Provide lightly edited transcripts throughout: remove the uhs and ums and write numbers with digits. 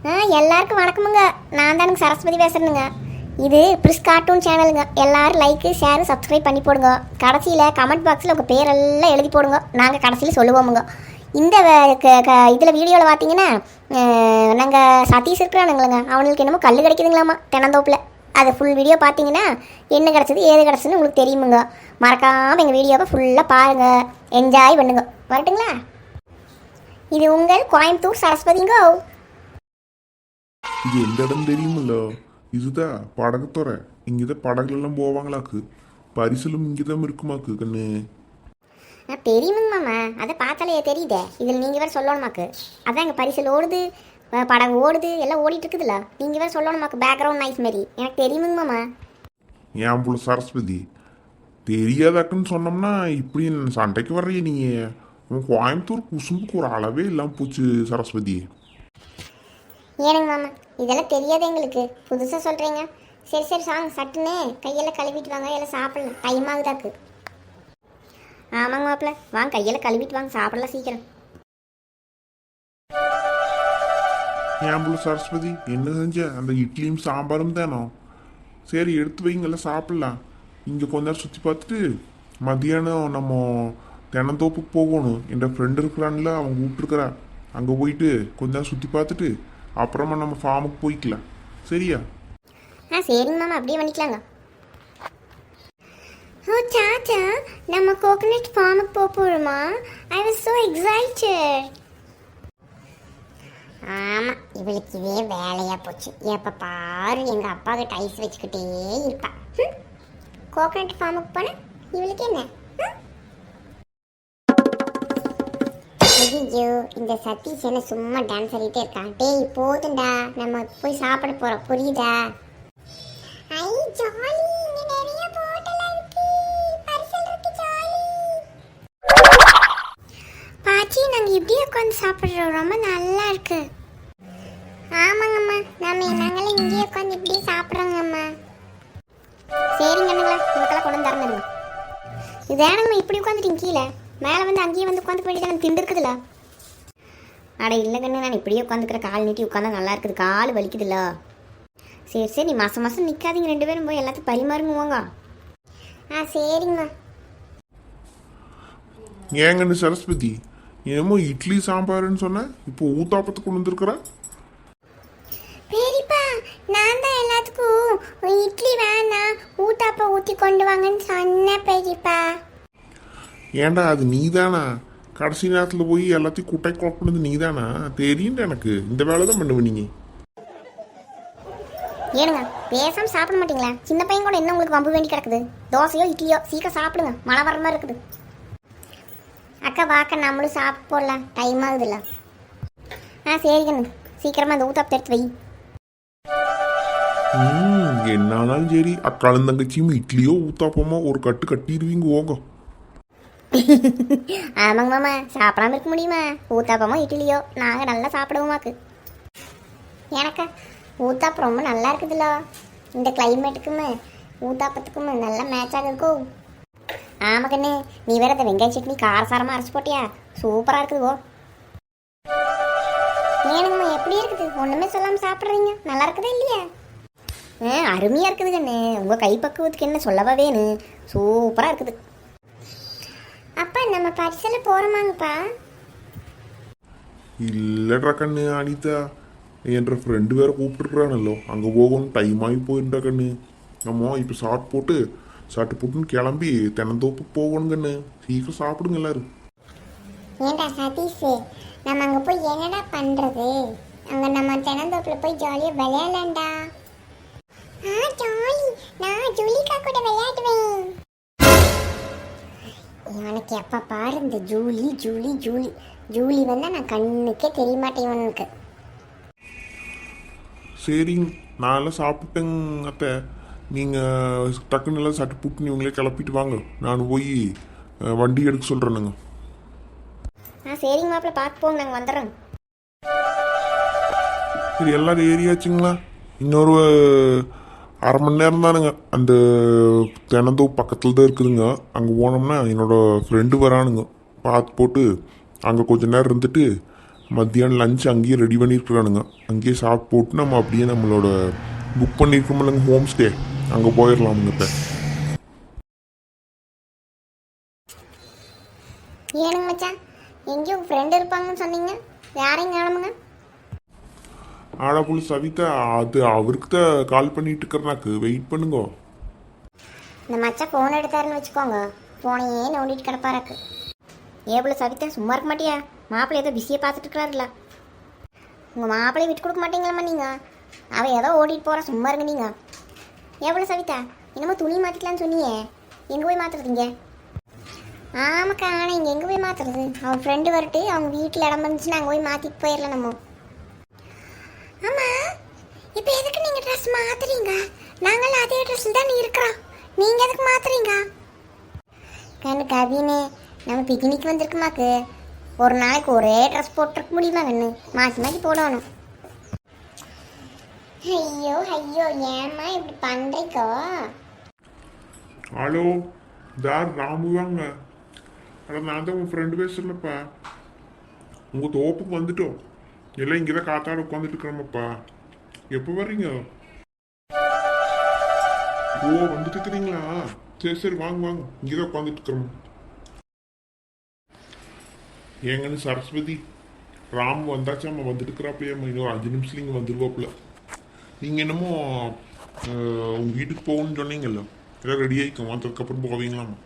எல்லாருக்கும் வணக்கமுங்க. நான் தானுங்க சரஸ்வதி பேசுறேனுங்க. இது பிரிஸ் கார்ட்டூன் சேனலுங்க. எல்லாரும் லைக்கு ஷேரு சப்ஸ்கிரைப் பண்ணி போடுங்க. கடைசியில் கமெண்ட் பாக்ஸில் உங்கள் பேரெல்லாம் எழுதி போடுங்க. நாங்கள் கடைசியில் சொல்லுவோமுங்க. இந்த இதில் வீடியோவில் பார்த்தீங்கன்னா நாங்கள் சதீஷ் இருக்கிறானுங்களேங்க, அவனுக்கு என்னமோ கல் கிடைக்குதுங்களாமா தென்னந்தோப்பில். அது ஃபுல் வீடியோ பார்த்தீங்கன்னா என்ன கிடச்சிது ஏது கிடச்சிதுன்னு உங்களுக்கு தெரியுமுங்க. மறக்காமல் எங்கள் வீடியோவை ஃபுல்லாக பாருங்கள், என்ஜாய் பண்ணுங்க. வரட்டுங்களா? இது உங்கள் கோயம்புத்தூர் சரஸ்வதிங்கோ. இது எந்த இடம் தெரியுமில்ல? இதுதான் படகுத்துறை. இங்கதான் படகுலாம் போவாங்களாக்கு. பரிசலும் இங்கதான் இருக்குமாக்கு கண்ணு. தெரியுமுங்க மாமா, அதை பார்த்தாலே தெரியுதே. இதில் நீங்கள் வேறு சொல்லணுமாக்கு. அதான் எங்கள் பரிசல் ஓடுது, படகு ஓடுது, எல்லாம் ஓடிட்டு இருக்குதுல்ல. நீங்கள் வேறு சொல்லணுமாக்கு பேக்ரவுண்ட் நாய்ஸ் மாரி. எனக்கு தெரியுமுங்க மாமா. ஏன் புள்ள சரஸ்வதி, தெரியாதாக்குன்னு சொன்னோம்னா இப்படி சண்டைக்கு வர்றிய நீ? உன் கோயம்புத்தூர் குசும்புக்கு ஒரு அளவே இல்லாமல் போச்சு சரஸ்வதி. ஏனுங்க மாமா, இதெல்லாம் தெரியாது எங்களுக்கு, புதுசாக சொல்கிறீங்க. சரி சரி சாங் சட்டுன்னு கையெல்லாம் கழுவிட்டு வாங்க, எல்லாம் சாப்பிடலாம், டைம் ஆகுதாக்கு. ஆமாங்க மாப்பிள்ள, வாங்க கையெல்லாம் கழுவிட்டு வாங்க, சாப்பிடலாம் சீக்கிரம். ஏன் புள்ள சரஸ்வதி, என்ன செஞ்ச? அந்த இட்லியும் சாம்பாரும் தானோ? சரி எடுத்து வைங்க, எல்லாம் சாப்பிடலாம். இங்கே கொஞ்ச நேரம் சுற்றி பார்த்துட்டு மத்தியானம் நம்ம தென்னந்தோப்புக்கு போகணும். என் ஃப்ரெண்டு இருக்கிறான்ல, அவங்க கூப்பிட்டுருக்குறா. அங்கே போயிட்டு கொஞ்ச நேரம் சுற்றி பார்த்துட்டு அப்புறமா நம்ம ஃபார்முக்கு போய்க்கலாம். சரியா? சரிங்க மாமா, அப்படியே பண்ணிக்கலாங்க. ஓ சாச்சா, நம்ம கோகனட் ஃபார்முக்கு போக போகிறோமா? I was so excited. ஆமாம், இவளுக்கு இதே வேலையாக போச்சு. எப்போ பாரு எங்கள் அப்பா கிட்ட ஐஸ் வச்சுக்கிட்டே இருப்பா. கோகனட் ஃபார்முக்கு போனேன், இவளுக்கு என்ன? ஐயோ, இந்த சதீஷ் என்ன சும்மா டான்ஸ் ஆடிட்டே இருக்கான். டேய் போதுண்டா, நம்ம போய் சாப்பிட போகிறோம், புரியுதா? ஐ ஜாலி, இங்க நிறைய போட்டல் இருக்கு, பரிசல் இருக்கு, ஜாலி. பாச்சி, நாங்க இப்படியே உட்காந்து சாப்பிடுறோம், ரொம்ப நல்லா இருக்கு. ஆமாங்கம்மா, நாங்களே இங்கேயே உட்காந்து இப்படியே சாப்பிட்றோங்கம்மா. சரிங்க அண்ணங்களா, உங்களுக்கெல்லாம் கொண்டு வந்து தரணுங்க. இதானங்கம்மா இப்படி உட்காந்துட்டீங்க கீழே, மேலே வந்து அங்கேயே வந்து உட்காந்து போயிட்டு திண்டு இருக்குதுல்ல. அட இல்லை கண்ணு, நான் இப்படியே உட்காந்துக்கிற, கால் நீட்டி உட்காந்தா நல்லா இருக்குது, கால் வலிக்குதுல்ல. சரி சரி, நீ மாதம் மாதம் நிற்காதீங்க, 2 பேரும் போய் எல்லாத்தையும் பரிமாறுங்க போங்க. சரிங்கம்மா. ஏங்கன்னு சரஸ்வதி, என்னமோ இட்லி சாம்பார்னு சொன்ன, இப்போ ஊத்தாப்பத்துக்கு கொண்டு வந்துருக்குற? பெரியப்பா, நான் தான் எல்லாத்துக்கும் இட்லி வேணாம், ஊத்தாப்ப ஊற்றி கொண்டு வாங்கன்னு சொன்னேன் பெரியப்பா. ஏண்டா அது நீ தானா? கடைசி நேரத்தில் போய் எல்லாத்தையும் குட்டை குழப்பினது நீ தானா? தெரியுண்டா எனக்கு, இந்த வேலை தான் பண்ணுவேன் நீங்க. ஏனுங்க பேசாம சாப்பிட மாட்டீங்களா? சின்ன பையன் கூட என்ன உங்களுக்கு வம்பு வேண்டி கிடக்குது? தோசையோ இட்லியோ சீக்கிரம் சாப்பிடுங்க, மழை வர மாதிரி இருக்குது. அக்கா வாக்க, நம்மளும் சாப்பிட்டு போடலாம், டைம் ஆகுதுல்ல. சரிங்கண்ணு, சீக்கிரமா இந்த ஊத்தாப்பத்தை எடுத்து வை. என்னாலும் சரி, அக்காலும் தங்கச்சியும் இட்லியோ ஊத்தாப்பமோ ஒரு கட்டு கட்டிடுவீங்க ஓங்க. ஆமாங்க மாமா, சாப்பிடாம இருக்க முடியுமா? ஊத்தாப்பமோ இட்லியோ நாங்கள் நல்லா சாப்பிடுவோமாக்கு. எனக்கா ஊத்தாப்பம் ரொம்ப நல்லா இருக்குதுல்ல, இந்த கிளைமேட்டுக்குமே ஊத்தாப்பத்துக்குமே நல்லா மேட்ச் ஆகுதுக்கோ. ஆமாக்கண்ணே, நீ வேற இந்த வெங்காய சட்னி காரசாரமாக அரைச்சி போட்டியா, சூப்பராக இருக்குதுவோ. ஏனுங்கம்மா எப்படி இருக்குது? ஒன்றுமே சொல்லாமல் சாப்பிட்றீங்க, நல்லா இருக்குதா இல்லையா? அருமையாக இருக்குது கண்ணு, உங்கள் கைப்பக்குவத்துக்கு என்ன சொல்லவா வேணும், சூப்பராக இருக்குது. அப்பா, நம்ம பரிசல போகிறோமாங்கப்பா? இல்லைடா கண்ணு அனிதா, என்ற ஃப்ரெண்டு வேற கூப்பிட்டுருக்குறானല്ലോ, அங்கே போகணும், டைம் ஆகி போயிருந்தா கண்ணு. நம்ம இப்போ சாப்பிட்டு போட்டுன்னு கிளம்பி தென்னந்தோப்புக்கு போகணும் கண்ணு. சீக்கிரம் சாப்பிடுங்க எல்லாரும். ஏண்டா சதீஷ், நம்ம அங்கே போய் என்னடா பண்ணுறது? அங்கே நம்ம தென்னந்தோப்பில் போய் ஜாலியாக விளையாடலாம்டா. ஜாலி, நான் ஜூலிகா கூட விளையாடுவேன். எனக்கு எப்போ பாரு இந்த ஜூலி ஜூலி ஜூலி ஜூலி வந்தால் நான் கண்ணுக்கே தெரிய மாட்டேன் இவனுக்கு. சரிங்க, நான் எல்லாம் சாப்பிட்டேங்க அத்தை. நீங்கள் டக்குன்னு எல்லாம் சட்டு புட்டு இவங்களே கிளப்பிட்டு வாங்க, நான் போய் வண்டி எடுக்க சொல்கிறேனுங்க. சரிங்க மாப்பிள்ள, பார்த்து போங்க, நாங்கள் வந்துடுறோம். சரி, எல்லாரும் ஏறியாச்சுங்களா? இன்னொரு 1/2 மணி நேரம் தானுங்க. அந்த தென்னந்தோப்பு பக்கத்தில் தான் இருக்குதுங்க. அங்கே போனோம்னா என்னோடய ஃப்ரெண்டு வரானுங்க, பார்த்து போட்டு அங்கே கொஞ்சம் நேரம் இருந்துட்டு மத்தியானம் லஞ்ச் அங்கேயே ரெடி பண்ணியிருக்கிறானுங்க. அங்கேயே சாப்பிட்டு போட்டு நம்ம அப்படியே நம்மளோட புக் பண்ணியிருக்கோம்லங்க ஹோம் ஸ்டே, அங்கே போயிடலாமுங்க இப்போ. ஏனுங்க மச்சான், எங்கேயும் உங்கள் ஃப்ரெண்டு இருப்பாங்கன்னு சொன்னீங்க, யாரையும் காணுமுங்க? ஆடாப்புள்ள சவிதா, அது அவருக்கு தான் கால் பண்ணிட்டு இருக்கிறனாக்கு, வெயிட் பண்ணுங்க. இந்த மச்சான் ஃபோன் எடுத்தாருன்னு வச்சுக்கோங்க, ஃபோனையே நோண்டிட்டு கிடப்பாராக்கு. ஏப்புல சவிதா, சும்மா இருக்க மாட்டியா? மாப்பிள்ளை ஏதோ பிஸியை பார்த்துட்டு இருக்கிறாருல. உங்கள் மாப்பிள்ளையை விட்டு கொடுக்க மாட்டீங்களாம்மா நீங்கள்? அவள் ஏதோ ஓடிட்டு போகிறா, சும்மா இருங்க நீங்கள். ஏப்புல சவிதா, என்னமோ துணி மாற்றிக்கலான்னு சொன்னியே, எங்கே போய் மாற்றுறதுங்க? ஆமாக்கா, ஆனால் இங்கே எங்கே போய் மாற்றுறது? அவன் ஃப்ரெண்டு வரட்டு, அவங்க வீட்டில் இடம் வந்துச்சுன்னா அங்கே போய் மாற்றிட்டு போயிடலாம் நம்ம. ஆமாம், இப்போ எதுக்கு நீங்கள் ட்ரெஸ் மாற்றுறீங்க? நாங்கள் அதே ட்ரெஸ்ஸில் தான் இருக்கிறோம், நீங்கள் எதுக்கு மாற்றுறீங்க? கண்ணு கவினே, நம்ம பிக்னிக் வந்திருக்குமாக்கு, ஒரு நாளைக்கு ஒரே ட்ரெஸ் போட்டுருக்க முடியுமா கண்ணு? மாற்றி மாற்றி போடணும். ஐயோ ஐயோ, ஏம்மா இப்படி பண்ணுறீக்கோ? ஹலோ, தார் ராமு வாங்க. அதான் நான் தான் உங்கள் ஃப்ரெண்டு பேசுகிறேன்ப்பா. உங்கள் தோப்புக்கு வந்துட்டோம், எல்லாம் இங்கே தான் காத்தாட உட்காந்துட்டு இருக்கிறோமப்பா. எப்போ வர்றீங்க? ஓ, வந்துட்டு இருக்கிறீங்களா? சரி சரி, வாங்க வாங்க, இங்கே தான் உட்காந்துட்டு இருக்கிறோம். ஏங்கன்னு சரஸ்வதி, ராம் வந்தாச்சு, நம்ம வந்துட்டு இருக்கிறாப்பையம்மா, இன்னும் 5 நிமிஷத்துல இங்கே வந்துருவாப்புல. நீங்கள் என்னமோ உங்கள் வீட்டுக்கு போகணும்னு சொன்னீங்கல்ல, எல்லாம் ரெடி ஆகிக்கும், வந்ததுக்கப்புறம் போவீங்களாம்மா?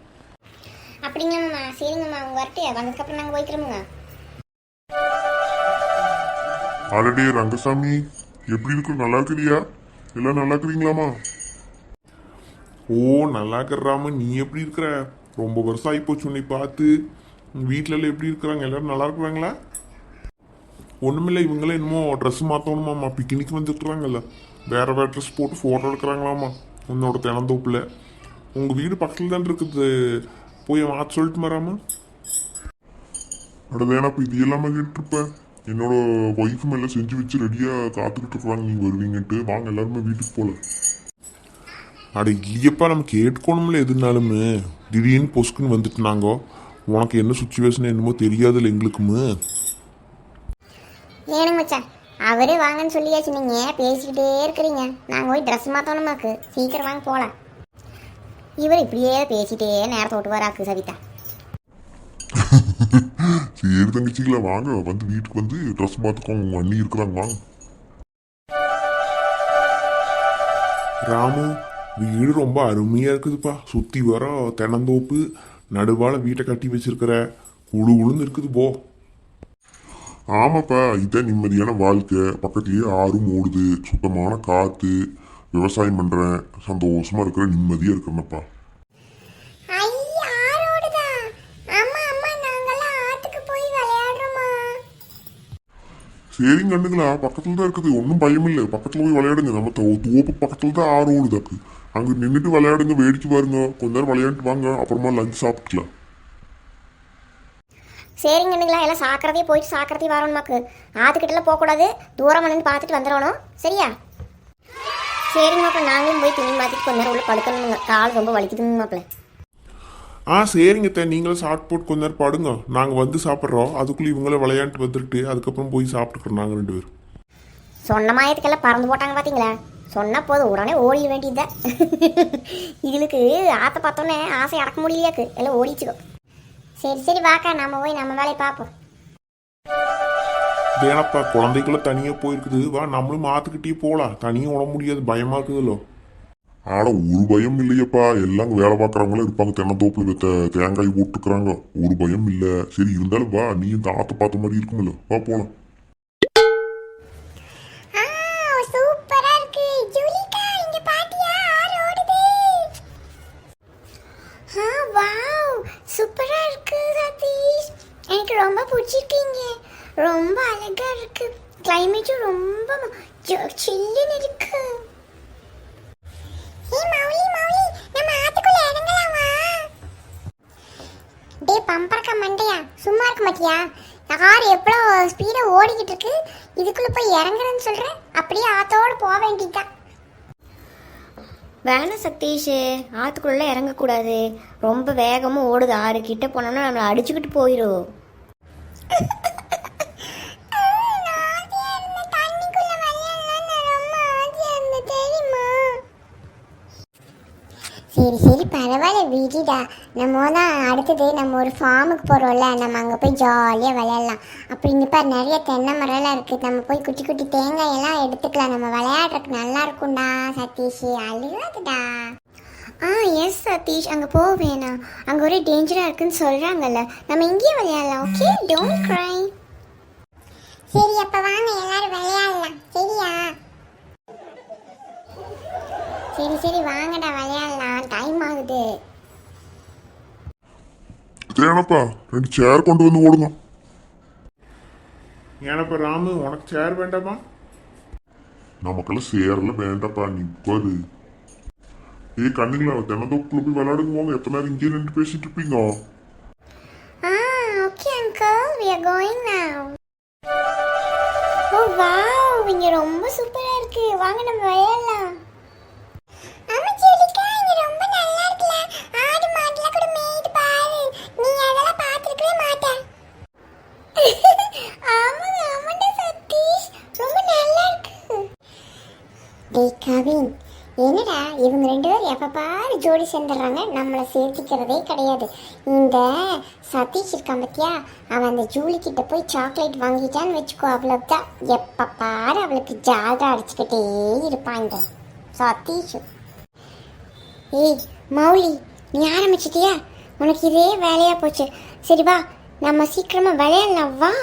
அப்படிங்கம்மா, சரிங்கம்மா, அவங்க வரட்டு, வந்ததுக்கப்புறம் நாங்கள் போய்க்கிறோமுங்க. ஆல்ரெடி ரங்கசாமி, எப்படி இருக்கு? நல்லா இருக்கிறியா? எல்லாம் நல்லா இருக்கிறீங்களாமா? ஓ, நல்லா இருக்கிறாம, நீ எப்படி இருக்கிற? ரொம்ப வருஷம் ஆகிப்போச்சு உன்னை பார்த்து. வீட்டில எல்லாம் எப்படி இருக்கிறாங்க? எல்லாரும் நல்லா இருக்கிறாங்களா? ஒன்றுமில்லை, இவங்களே என்னமோ ட்ரெஸ் மாற்றணுமாம்மா, பிக்னிக் வந்துருக்குறாங்கல்ல, வேற வேற ட்ரெஸ் போட்டு ஃபோட்டோ எடுக்கிறாங்களாம்மா உன்னோட தினந்தோப்பில். உங்கள் வீடு பக்கத்தில் தான் இருக்குது, போய் மாற்ற சொல்லிட்டு மாறாமா? அடவேணப்ப இது எல்லாமே கேட்டுருப்பேன். என்னோட ஒய்ஃபும் எல்லாம் செஞ்சு வச்சு ரெடியாக காத்துக்கிட்டு இருக்கிறாங்க நீங்கள் வருவீங்கன்ட்டு. வாங்க எல்லாருமே வீட்டுக்கு போகல. அட இல்லையப்பா, நம்ம கேட்டுக்கணும்ல எதுனாலுமே. திடீர்னு பொஸ்க்குன்னு வந்துட்டு நாங்க, உனக்கு என்ன சுச்சுவேஷன் என்னமோ தெரியாதுல்ல எங்களுக்குமே. ஏனுங்க மச்சான், அவரே வாங்கன்னு சொல்லியாச்சு, நீங்கள் பேசிக்கிட்டே இருக்கிறீங்க. நாங்கள் போய் ட்ரெஸ் மாற்றணுமாக்கு, சீக்கிரம் வாங்க போகலாம். இவர் இப்படியே பேசிட்டே நேரத்தை விட்டு வராக்கு சவிதா. சரி தங்கச்சிங்களா, வாங்க வந்து வீட்டுக்கு வந்து ட்ரெஸ் பார்த்துக்கோங்க, உங்கள் அண்ணி இருக்கிறாங்க, வாங்க. ராமு, வீடு ரொம்ப அருமையா இருக்குதுப்பா. சுத்தி வர தென்னந்தோப்பு, நடுவால வீட்டை கட்டி வச்சிருக்கிற, குழு குழுன்னு இருக்குது போ. ஆமாப்பா, இதான் நிம்மதியான வாழ்க்கை. பக்கத்துலேயே ஆறும் ஓடுது, சுத்தமான காற்று, விவசாயம் பண்ணுறேன், சந்தோஷமா இருக்கிற, நிம்மதியாக இருக்கிறேன்னப்பா. சரிங்க கண்ணுங்களா, பக்கத்துல தான் இருக்குது, ஒன்றும் பயம் இல்லை. பக்கத்தில் போய் விளையாடுங்க, நம்ம தோப்பு பக்கத்தில் தான் ஆறு ஓடுதாக்கு. அங்கே நின்றுட்டு விளையாடுங்க, வேடிக்கை பாருங்க, கொஞ்ச நேரம் விளையாண்டுட்டு வாங்க, அப்புறமா லஞ்ச் சாப்பிட்டுக்கலாம். சரிங்கண்ணுங்களா, எல்லாம் சாக்கிறதே போயிட்டு சாக்கிறதே வரணுமாக்கு. ஆத்துக்கிட்டலாம் போகக்கூடாது, தூரம் நின்று பார்த்துட்டு வந்துடணும், சரியா? சரிங்க மாப்பிள்ள, நாங்களும் போய் துணி மாற்றிட்டு கொஞ்ச நேரம் உள்ள படுக்கணுங்க, கால் ரொம்ப வலிக்குதுங்க மாப்பிள்ள. சரிங்க நீங்களும் சாப்பிட்டு போட்டு கொஞ்ச நேரம் படுங்க, நாங்கள் வந்து சாப்பிட்றோம். அதுக்குள்ளே இவங்கள விளையாண்டு வந்துட்டு அதுக்கப்புறம் போய் சாப்பிட்டுக்கிறோம் நாங்கள் 2 பேரும். சொன்ன மாயத்துக்கெல்லாம் பறந்து போட்டாங்க பார்த்தீங்களா? சொன்னால் போதும், உடனே ஓடிட வேண்டியதுதான். இதுக்கு ஆற்ற பார்த்தோன்னே ஆசை அடக்க முடியலையாக்கு, எல்லாம் ஓடிச்சுக்கோ. சரி சரி வாக்கா, நம்ம போய் நம்ம வேலையை பார்ப்போம். ஏனப்பா, குழந்தைக்குள்ள தனியாக போயிருக்குது, வா நம்மளும் மாற்றுக்கிட்டே போகலாம். தனியாக விட முடியாது, பயமாக இருக்குதுல்லோ. ஆட ஒரு பயம் இல்லையப்பா, எல்லாம் வேலை பார்க்குறவங்களும் இருப்பாங்க, தென்னந்தோப்புல தேங்காய் போட்டுக்கிறாங்க, ஒரு பயம் இல்லை. சரி இருந்தாலும் வா, நீ இந்த ஆற்ற பார்த்த மாதிரி இருக்குமில்ல, வா போகலாம். எனக்கு ரொம்ப பிடிச்சிருக்கீங்க, ரொம்ப அழகா இருக்கு, கிளைமேட்டும் ரொம்ப சில்லுன்னு இருக்கு. பம்பரக்கா மண்டையா, சும்மா இருக்க மாட்டியா? கார் எவ்வளோ ஸ்பீடா ஓடிக்கிட்டு இருக்கு, இதுக்குள்ள போய் இறங்குறேன்னு சொல்றேன். அப்படியே ஆத்தோடு போக வேண்டியதுதான். வேணாம் சதீஷ், ஆத்துக்குள்ள இறங்கக்கூடாது, ரொம்ப வேகமாக ஓடுது ஆறு, கிட்ட போனோம்னா நம்மளை அடிச்சுக்கிட்டு போயிடும். பரவாயில்ல விடிடா. நம்ம தான் அடுத்தது நம்ம ஒரு ஃபார்முக்கு போகிறோம்ல, நம்ம அங்கே போய் ஜாலியாக விளையாடலாம். அப்படின்னு பாரு நிறைய தென்னை மரம்லாம் இருக்குது. நம்ம போய் குட்டி குட்டி தேங்காயெல்லாம் எடுத்துக்கலாம். நம்ம விளையாடுறதுக்கு நல்லா இருக்கும்டா சதீஷ். அழுகாதுடா. எஸ் சதீஷ், அங்கே போக வேணாம். அங்கே ஒரே டேஞ்சராக இருக்குன்னு சொல்கிறாங்கல்ல, நம்ம இங்கேயே விளையாடலாம். Okay, don't cry. சரி அப்போ வாங்க எல்லாரும் விளையாடலாம். சரியா? சரி சரி வாங்கடா விளையாடலாம், டைம் ஆகுது. தேனப்பா 2 சேர் கொண்டு வந்து ஓடுங்க. ஏனப்பா ராமு, உனக்கு சேர் வேண்டாமா? நமக்கெல்லாம் சேர்லாம் வேண்டாப்பா, நீ உட்காரு. கண்ணுங்களா தென்னந்தோப்புக்குள்ள போய் விளையாடுங்க. வாங்க, எத்தனை நேரம் இங்கே நின்று பேசிட்டு இருப்பீங்க? Okay uncle, we are going now. O wow, இங்க ரொம்ப சூப்பரா இருக்கு. வாங்க நம்ம விளையாடலாம். ஆமா ஜெலிகா, இங்க ரொம்ப நல்லா இருக்குல. ஆடு மாடுலாம் கூட மேய்து பாரு. நீ அதெல்லாம் பார்த்திருக்கவே மாட்ட. ஆமாடா சதீஷ், ரொம்ப நல்லா இருக்கு. டேய் கவின், என்னடா இவங்க 2 பேரும் எப்போ பாரு ஜோடி சேர்ந்துடுறாங்க, நம்மளை சேர்த்திக்கிறதே கிடையாது. இந்த சதீஷ் இருக்கான் பத்தியா, அவன் அந்த ஜூலி கிட்ட போய் சாக்லேட் வாங்கிட்டான்னு வச்சுக்கோ, அவ்வளவுதான். எப்போ பாரு அவளுக்கு ஜாதா அடிச்சுக்கிட்டே இருப்பான் இந்த சதீஷ். ஏய் மௌலி, நீ ஆரம்பிச்சிட்டியா? உனக்கு இதே வேலையா போச்சு. சரி வா, நம்ம சீக்கிரமா விளையாடலாம் வா.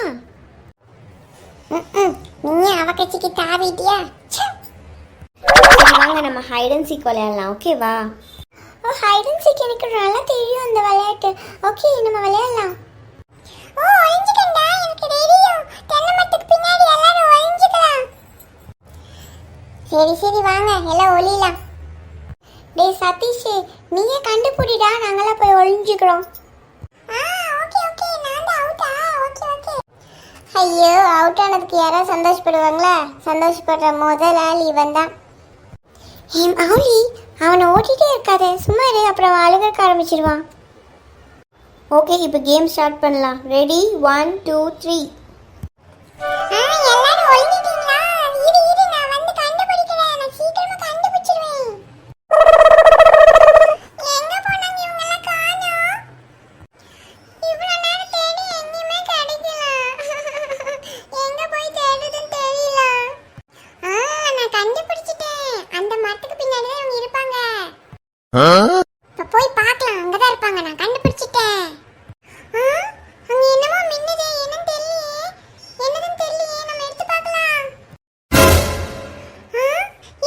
நீ அவ கட்சிக்கு தாவிட்டியா? வாங்க நம்ம ஹைட் அண்ட் சீக் விளையாடலாம். ஓகேவா? ஓ ஹைட் அண்ட் சீக் எனக்கு நல்லா தெரியும் அந்த விளையாட்டு. ஓகே நம்ம விளையாடலாம். ஓ ஒளிஞ்சுக்கண்டா, எனக்கு தெரியும். தென்னை மரத்துக்கு பின்னாடி எல்லாரும் ஒளிஞ்சுக்கலாம். சரி சரி வாங்க எல்லாம் ஒளியலாம். டேய் சதீஷ், நீயே கண்டுபிடிடா, நாங்களாம் போய் ஒளிஞ்சுக்கிறோம். ஓகே ஓகே, நான் தான் அவுட்டா? Okay okay. ஐயோ, அவுட் ஆனதுக்கு யாராவது சந்தோஷப்படுவாங்களா? சந்தோஷப்படுற முதல் ஆள் இவன் தான். மௌலி, அவனை ஓட்டிகிட்டே இருக்காத, சும்மா இரு, அப்புறம் அவன் அழுகக்க ஆரம்பிச்சிடுவான். ஓகே, இப்போ கேம் ஸ்டார்ட் பண்ணலாம். ரெடி? 1 2 3. எல்லாரும் ஒளிஞ்சிட்டீங்களா? இரு இரு, நான் வந்து கண்டுபிடிக்கிறேன். நான் சீக்கிரமா கண்டுபிடிச்சிருவேன். எங்க போனாங்க இவங்க எல்லாம்? காணோம். இவ்வளவு நேரம் தேடி எங்கேயுமே கிடைக்கல. எங்க போய் தேடுதுன்னு தெரியல. நான் கண்டுபிடிச்சிட்டேன். அந்த மரத்துக்கு பின்னாடி தான் இவங்க இருப்பாங்க. இப்ப போய் பார்க்கலாம், அங்கதான் இருப்பாங்க. நான் கண்டுபிடிச்சிட்டேன். அங்க என்னமோ மின்னுதே, என்னன்னு தெரியலையே. என்னதுன்னு தெரியலையே, நம்ம எடுத்து பார்க்கலாம்.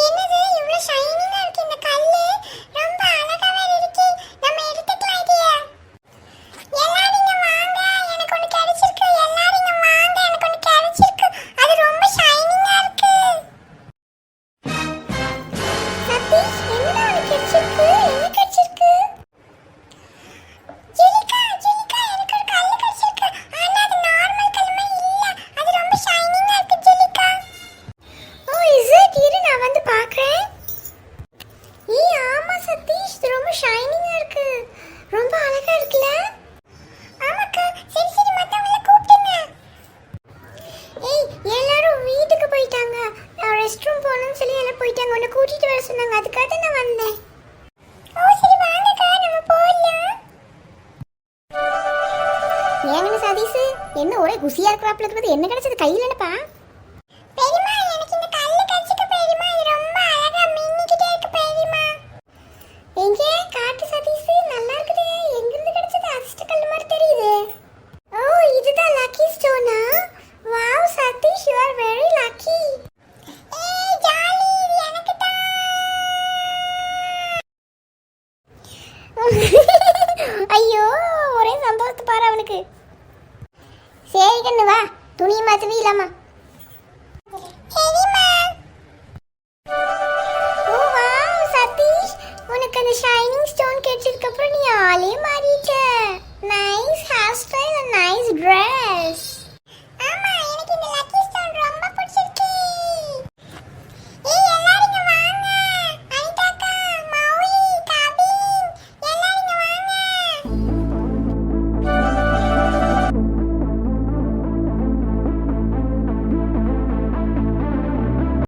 என்னது இவ்வளவு ஷைனிங்கா இருக்கு இந்த கல்லு? ரொம்ப அழகாவே இருக்கு. நம்ம எடுத்துக்கலாம் இதைய. எல்லாரும் இங்க வாங்க, எனக்கு ஒன்னு கிடைச்சிருக்கு. எல்லாரும் இங்க வாங்க, எனக்கு ஒன்னு கிடைச்சிருக்கு. அது ரொம்ப ஷைனிங்கா இருக்கு. சதீஷ், என்னடா உனக்கு கிடைச்சிருக்கு? என்ன கிடைச்சிருக்கு? ஜெலிகா ஜெலிகா, எனக்கு ஒரு கல்லு கிடைச்சிருக்கு. ஆனா அது நார்மல் கல்லுமே இல்ல. அது ரொம்ப ஷைனிங்கா இருக்கு ஜெலிகா. ஓ இஸ் இட்? இரு நான் வந்து பார்க்கறேன். ஏய் ஆமா சதீஷ், இது ரொம்ப ஷைனிங்கா இருக்கு. ரொம்ப அழகா இருக்குல? ஆமாக்கா. சரி சரி, மத்தவங்கள கூப்பிடுங்க. ஏய் எல்லாரும் வீட்டுக்கு போயிட்டாங்க. நான் ரெஸ்ட் ரூம் போகணும்னு சொல்லி எல்லாம் போயிட்டாங்க. உன்னை கூட்டிட்டு வர சொன்னாங்க, அதுக்காக தான் நான் வந்தேன். ஓ சரி வாங்கக்கா, நம்ம போலாம். ஏங்க சதீஷ், என்ன ஒரே குசியா இருக்கிறாப்ல இருக்கிறது? என்ன கிடைச்சது கையில? என்னப்பா? பெரியம்மா, எனக்கு இந்த கல்லு கிடைச்சிருக்கு பெரியம்மா. இது ரொம்ப அழகா மின்னிக்கிட்டே இருக்கு பெரியம்மா. எங்க காட்டு சதீஷ், நல்லா இருக்குது. எங்க இருந்து கிடைச்சது? அதிர்ஷ்ட கல் மாதிரி தெரியுது. ஓ இதுதான் லக்கி ஸ்டோனா? Wow Sathish, you are very lucky. ஏய் ஜாலி, இது எனக்கு தான். ஐயோ, ஒரே சந்தோஷத்தை பாரு அவனுக்கு. சரி கண்ணு வா, துணியை மாத்தவே இல்லாமா. பெரியம்மா, ஓ வாவ் சதீஷ், உனக்கு அந்த ஷைனிங் ஸ்டோன் கிடைச்சதுக்கு அப்புறம் நீ ஆளே மாறி